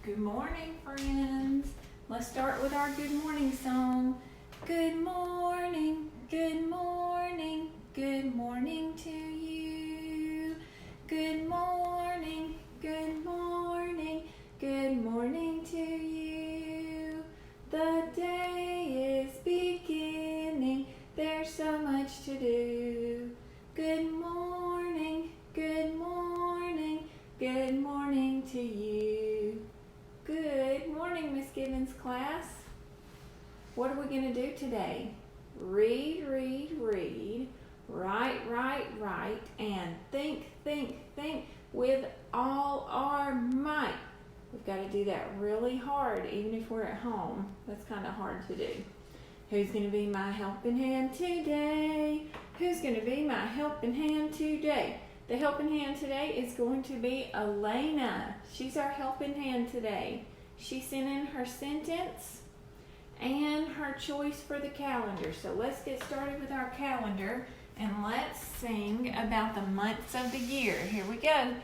Good morning, friends. Let's start with our good morning song. Good morning, good morning, good morning to you. Good morning, good morning, good morning to you. The day is beginning, there's so much to do. Good morning, good morning, good morning to you. Good morning, Miss Gibbons class. What are we going to do today? Read, read, read, write, write, write, and think, think, think with all our might. We've got to do that really hard, even if we're at home. That's kind of hard to do. Who's going to be my helping hand today? Who's going to be my helping hand today? The helping hand today is going to be Elena. She's our helping hand today. She sent in her sentence and her choice for the calendar. So let's get started with our calendar and let's sing about the months of the year. Here we go.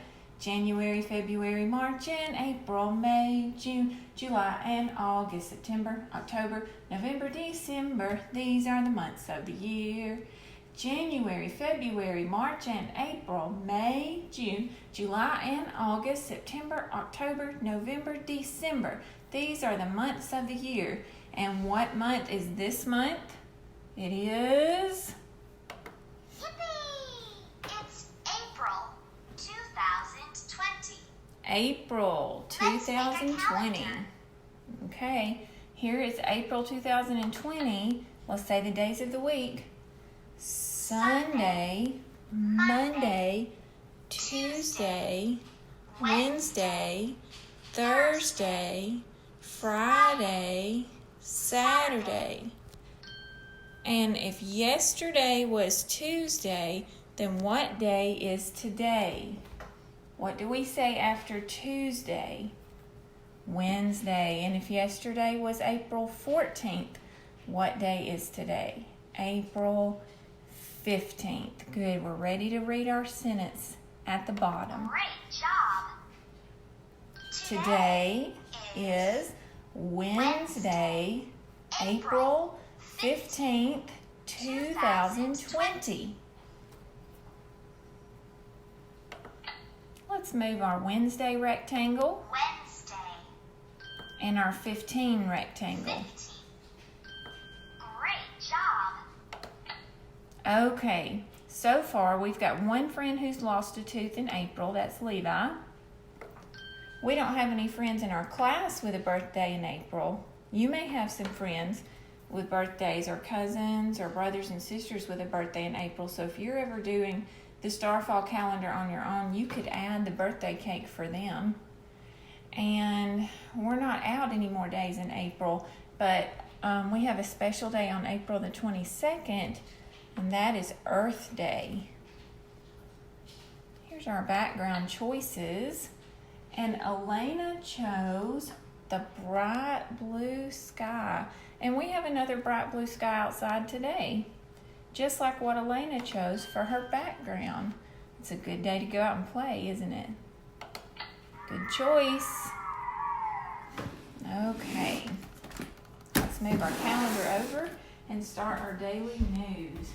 January, February, March, and April, May, June, July, and August, September, October, November, December. These are the months of the year. January, February, March, and April, May, June, July, and August, September, October, November, December. These are the months of the year. And what month is this month? It is... Yippee! It's April 2020. April 2020. Okay, here is April 2020. Let's say the days of the week. Sunday, Monday, Tuesday, Wednesday, Thursday, Friday, Saturday. And if yesterday was Tuesday, then what day is today? What do we say after Tuesday? Wednesday. And if yesterday was April 14th, what day is today? April 15th. Good. We're ready to read our sentence at the bottom. Great job. Today is Wednesday, April 15th, 2020. Let's move our Wednesday rectangle and our 15 rectangle. Great job. Okay, so far we've got one friend who's lost a tooth in April. That's Levi. We don't have any friends in our class with a birthday in April. You may have some friends with birthdays or cousins or brothers and sisters with a birthday in April. So if you're ever doing the Starfall calendar on your own, you could add the birthday cake for them. And we're not out any more days in April, but we have a special day on April the 22nd, and that is Earth Day. Here's our background choices. And Elena chose the bright blue sky. And we have another bright blue sky outside today, just like what Elena chose for her background. It's a good day to go out and play, isn't it? Good choice. Okay, let's move our calendar over and start our daily news.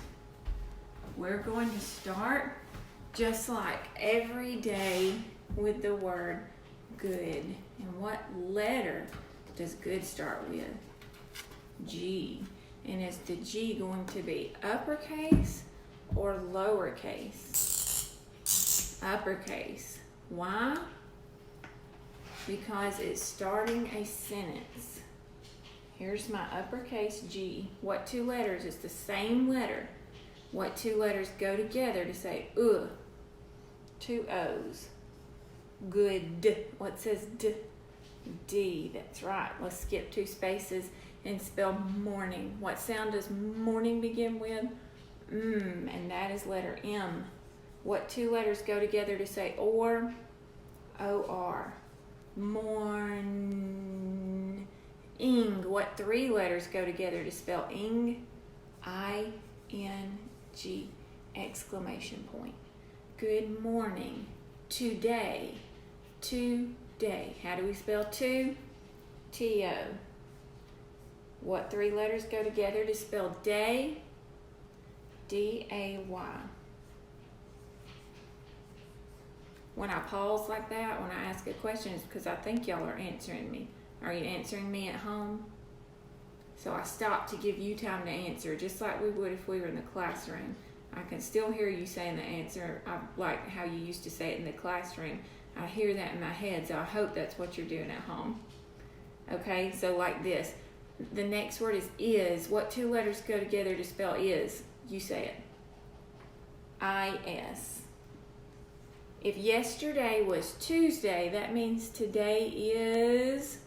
We're going to start just like every day with the word good. And what letter does good start with? G. And is the G going to be uppercase or lowercase? Uppercase. Why? Because it's starting a sentence. Here's my uppercase G. What two letters? It's the same letter. What two letters go together to say two O's. Good. What says D? D. That's right. Let's skip two spaces and spell morning. What sound does morning begin with? And that is letter M. What two letters go together to say or? O-R. Morning. What three letters go together to spell ing? I-N-G. Exclamation point. Good morning. Today. Today. Day. How do we spell two? T-O. What three letters go together to spell day? D-A-Y. When I pause like that, when I ask a question, it's because I think y'all are answering me. Are you answering me at home? So I stop to give you time to answer, just like we would if we were in the classroom. I can still hear you saying the answer, like how you used to say it in the classroom. I hear that in my head, so I hope that's what you're doing at home. Okay, so like this. The next word is. What two letters go together to spell is? You say it. I-S. If yesterday was Tuesday, that means today is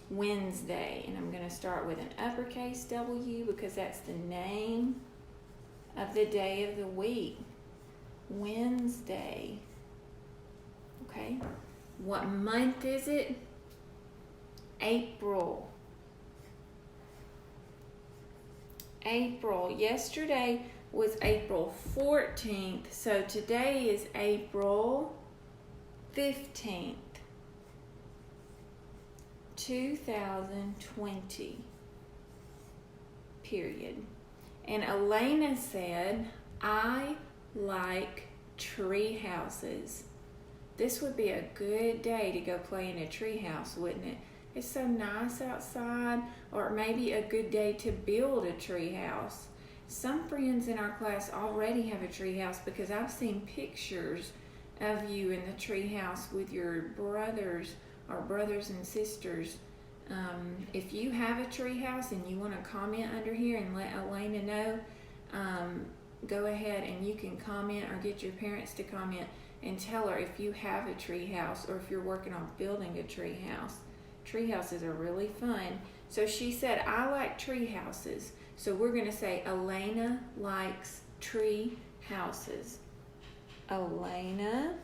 Wednesday. And I'm going to start with an uppercase W because that's the name of the day of the week. Wednesday. Okay. What month is it? April. April. Yesterday was April 14th, so today is April 15th, 2020, period. And Elena said, I like tree houses. This would be a good day to go play in a tree house, wouldn't it? It's so nice outside, or maybe a good day to build a tree house. Some friends in our class already have a tree house because I've seen pictures of you in the tree house with your brothers or brothers and sisters. If you have a tree house and you want to comment under here and let Elena know, go ahead and you can comment or get your parents to comment and tell her if you have a tree house or if you're working on building a tree house. Tree houses are really fun. So she said, I like tree houses. So we're going to say Elena likes tree houses. Elena.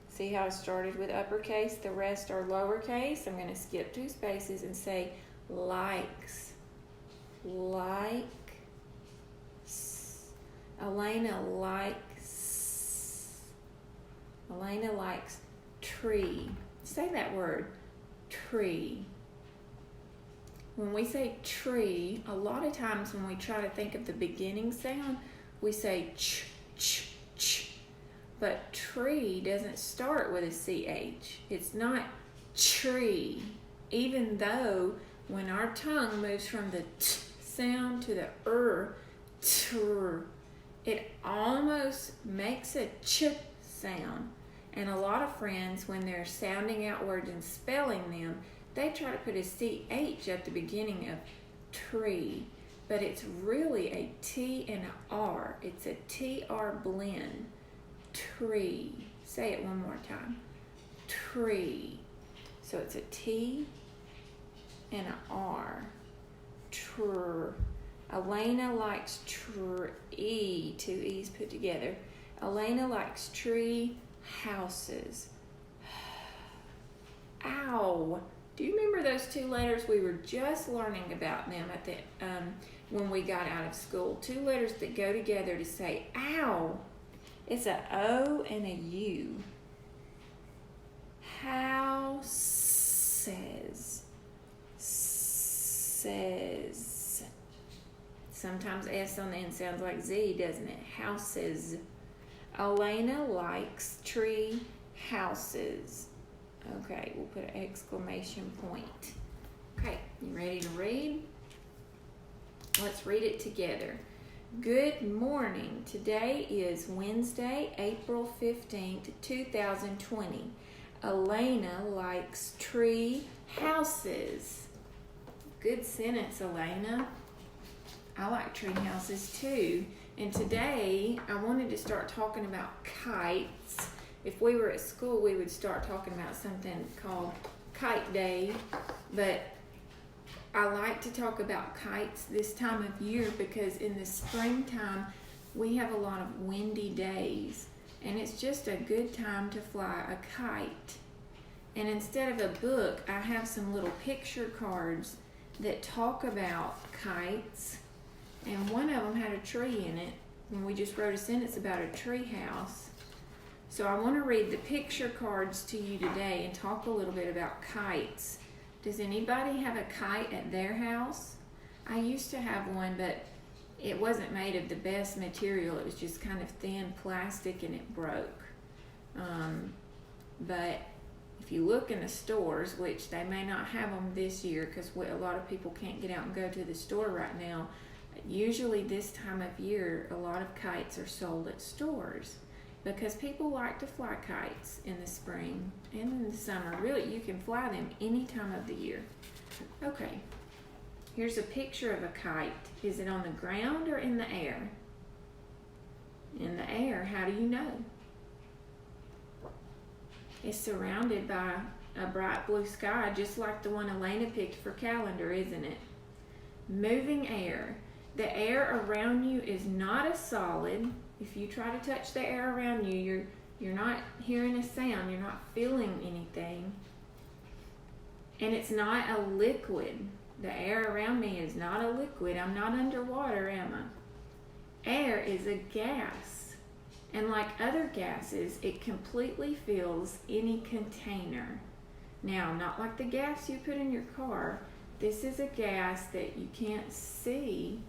See how I started with uppercase? The rest are lowercase. I'm going to skip 2 spaces and say likes. Like. Elena likes. Elena likes tree. Say that word. Tree. When we say tree, a lot of times when we try to think of the beginning sound, we say ch, ch, ch. But tree doesn't start with a CH. It's not tree. Even though when our tongue moves from the t sound to the tr, it almost makes a ch sound. And a lot of friends, when they're sounding out words and spelling them, they try to put a CH at the beginning of tree, but it's really a T and an R. It's a TR blend. Tree. Say it one more time. Tree. So it's a T and an R. Tr. Elena likes tree. 2 E's put together. Elena likes tree houses. Ow. Do you remember those 2 letters? We were just learning about them at the when we got out of school. 2 letters that go together to say ow. It's a O and a U. Houses. Says. Sometimes S on the end sounds like Z, doesn't it? Houses. Elena likes tree houses. Okay, we'll put an exclamation point. Okay, you ready to read? Let's read it together. Good morning. Today is Wednesday, April 15th, 2020. Elena likes tree houses. Good sentence, Elena. I like tree houses too. And today, I wanted to start talking about kites. If we were at school, we would start talking about something called Kite Day, but I like to talk about kites this time of year because in the springtime, we have a lot of windy days, and it's just a good time to fly a kite. And instead of a book, I have some little picture cards that talk about kites, and one of them had a tree in it, and we just wrote a sentence about a tree house. So I want to read the picture cards to you today and talk a little bit about kites. Does anybody have a kite at their house? I used to have one, but it wasn't made of the best material. It was just kind of thin plastic and it broke. But if you look in the stores, which they may not have them this year because a lot of people can't get out and go to the store right now, usually this time of year a lot of kites are sold at stores because people like to fly kites in the spring and in the summer. Really, you can fly them any time of the year. Okay, here's a picture of a kite. Is it on the ground or in the air? In the air. How do you know? It's surrounded by a bright blue sky, just like the one Elena picked for calendar, isn't it? Moving air. The air around you is not a solid. If you try to touch the air around you, you're not hearing a sound. You're not feeling anything. And it's not a liquid. The air around me is not a liquid. I'm not underwater, am I? Air is a gas. And like other gases, it completely fills any container. Now, not like the gas you put in your car. This is a gas that you can't see.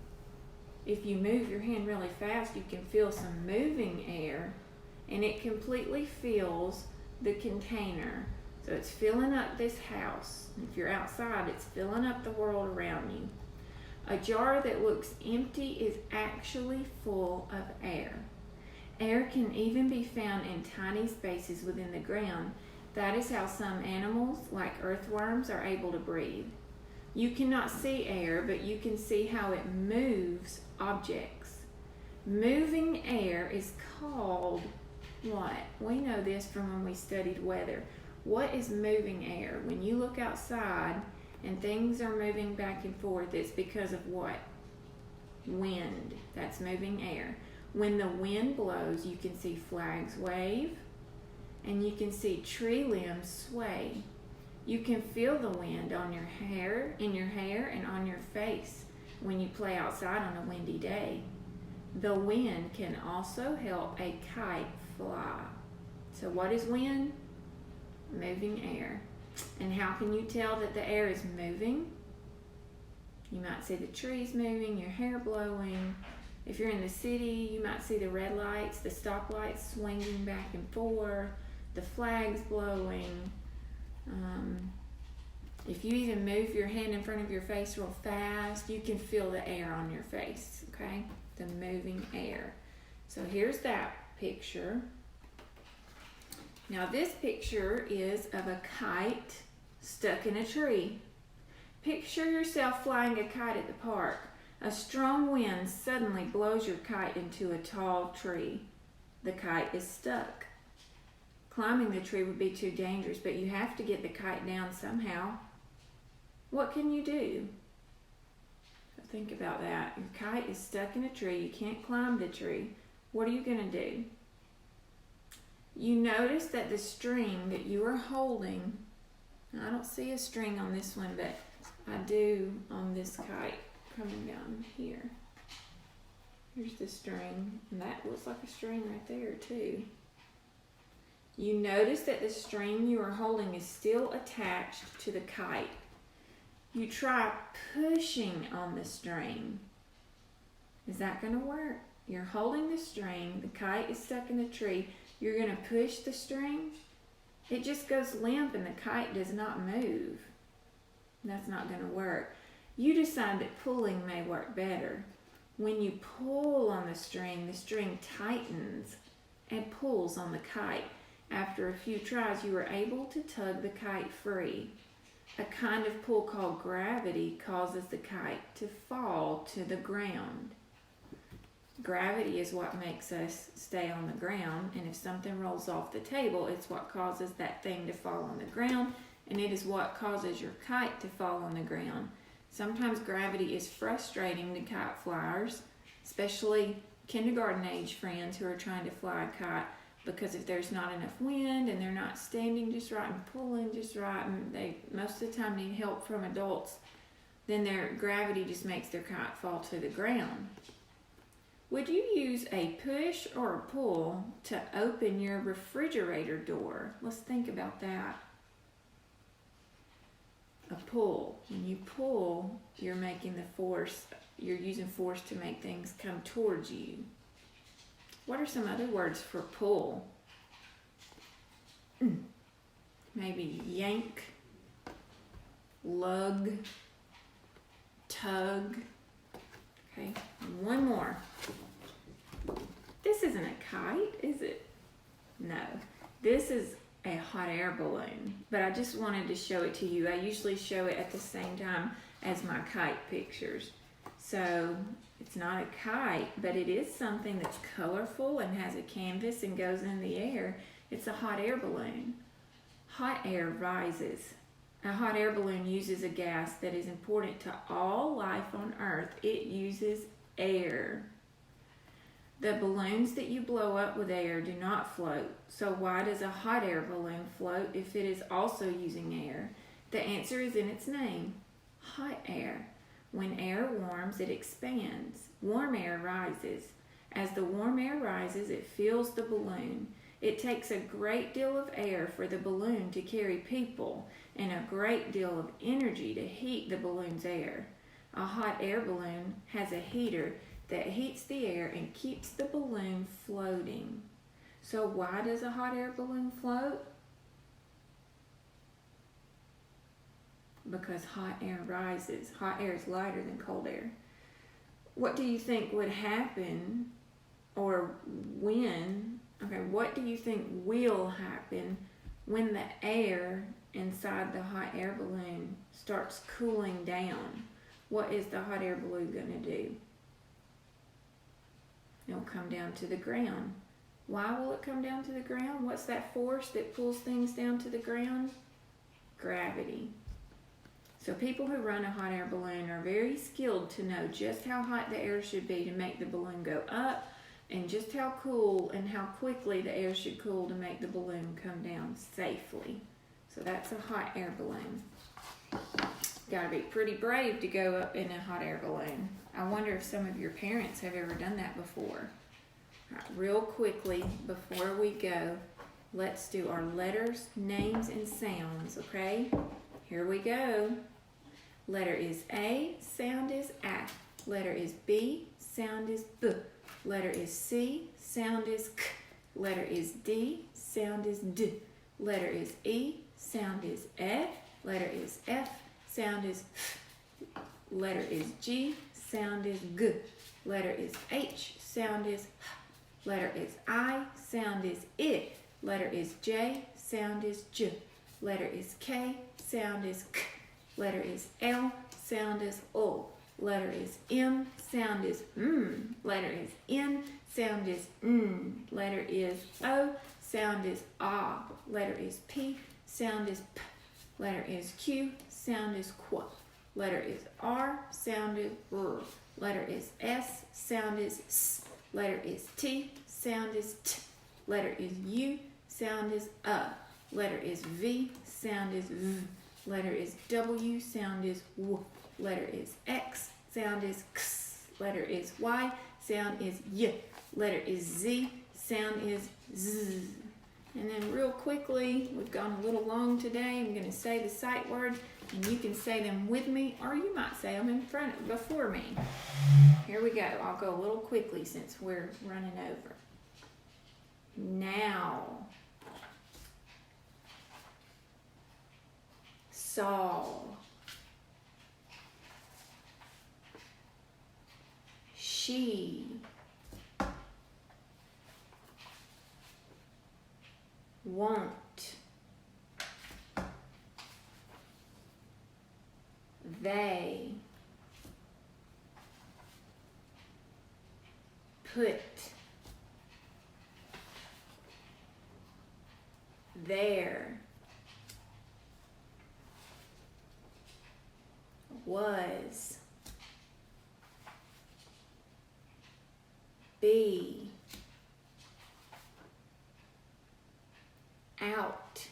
If you move your hand really fast, you can feel some moving air, and it completely fills the container. So it's filling up this house. If you're outside, it's filling up the world around you. A jar that looks empty is actually full of air. Air can even be found in tiny spaces within the ground. That is how some animals, like earthworms, are able to breathe. You cannot see air, but you can see how it moves objects. Moving air is called what? We know this from when we studied weather. What is moving air? When you look outside and things are moving back and forth, it's because of what? Wind. That's moving air. When the wind blows, you can see flags wave and you can see tree limbs sway. You can feel the wind on your hair, in your hair, and on your face when you play outside on a windy day. The wind can also help a kite fly. So what is wind? Moving air. And how can you tell that the air is moving? You might see the trees moving, your hair blowing. If you're in the city, you might see the red lights, the stoplights swinging back and forth, the flags blowing. If you even move your hand in front of your face real fast, you can feel the air on your face, okay? The moving air. So here's that picture. Now this picture is of a kite stuck in a tree. Picture yourself flying a kite at the park. A strong wind suddenly blows your kite into a tall tree. The kite is stuck. Climbing the tree would be too dangerous, but you have to get the kite down somehow. What can you do? Think about that. Your kite is stuck in a tree. You can't climb the tree. What are you going to do? You notice that the string that you are holding, I don't see a string on this one, but I do on this kite coming down here. Here's the string, and that looks like a string right there too. You notice that the string you are holding is still attached to the kite. You try pushing on the string. Is that going to work? You're holding the string, the kite is stuck in the tree. You're going to push the string. It just goes limp and the kite does not move. That's not going to work. You decide that pulling may work better. When you pull on the string tightens and pulls on the kite. After a few tries, you are able to tug the kite free. A kind of pull called gravity causes the kite to fall to the ground. Gravity is what makes us stay on the ground, and if something rolls off the table, it's what causes that thing to fall on the ground, and it is what causes your kite to fall on the ground. Sometimes gravity is frustrating to kite flyers, especially kindergarten age friends who are trying to fly a kite, because if there's not enough wind and they're not standing just right and pulling just right, and they most of the time need help from adults, then their gravity just makes their kite fall to the ground. Would you use a push or a pull to open your refrigerator door? Let's think about that. A pull. When you pull, you're making the force, you're using force to make things come towards you. What are some other words for pull? Maybe yank, lug, tug. Okay, one more. This isn't a kite, is it? No, this is a hot air balloon, but I just wanted to show it to you. I usually show it at the same time as my kite pictures. So it's not a kite, but it is something that's colorful and has a canvas and goes in the air. It's a hot air balloon. Hot air rises. A hot air balloon uses a gas that is important to all life on Earth. It uses air. The balloons that you blow up with air do not float. So why does a hot air balloon float if it is also using air? The answer is in its name, hot air. When air warms, it expands. Warm air rises. As the warm air rises, it fills the balloon. It takes a great deal of air for the balloon to carry people and a great deal of energy to heat the balloon's air. A hot air balloon has a heater that heats the air and keeps the balloon floating. So why does a hot air balloon float? Because hot air rises. Hot air is lighter than cold air. What do you think would happen, or what do you think will happen when the air inside the hot air balloon starts cooling down? What is the hot air balloon going to do? It'll come down to the ground. Why will it come down to the ground? What's that force that pulls things down to the ground? Gravity. So people who run a hot air balloon are very skilled to know just how hot the air should be to make the balloon go up, and just how cool and how quickly the air should cool to make the balloon come down safely. So that's a hot air balloon. Gotta be pretty brave to go up in a hot air balloon. I wonder if some of your parents have ever done that before. All right, real quickly, before we go, let's do our letters, names, and sounds, okay? Here we go. Letter is A, sound is A. Letter is B, sound is B. Letter is C, sound is K. Letter is D, sound is D. Letter is E, sound is E. Letter is F, sound is F. Letter is G, sound is G. Letter is H, sound is H. Letter is I, sound is I. Letter is J, sound is J. Letter is K, sound is K. Letter is L, sound is O. Letter is M, sound is M. Letter is N, sound is N. Letter is O, sound is A. Letter is P, sound is P. Letter is Q, sound is Qu. Letter is R, sound is R. Letter is S, sound is S. Letter is T, sound is T. Letter is U, sound is Letter is V, sound is V. Letter is W, sound is W. Letter is X, sound is X. Letter is Y, sound is Y. Letter is Z, sound is Z. And then real quickly, we've gone a little long today. I'm going to say the sight words, and you can say them with me, or you might say them before me. Here we go. I'll go a little quickly since we're running over. Now. Saw. She. Want. They. Put. There. Was. Be. Out.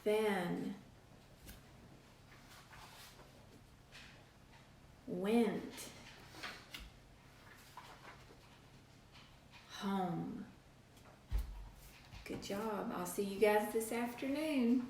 Then. went home. Good job. I'll see you guys this afternoon.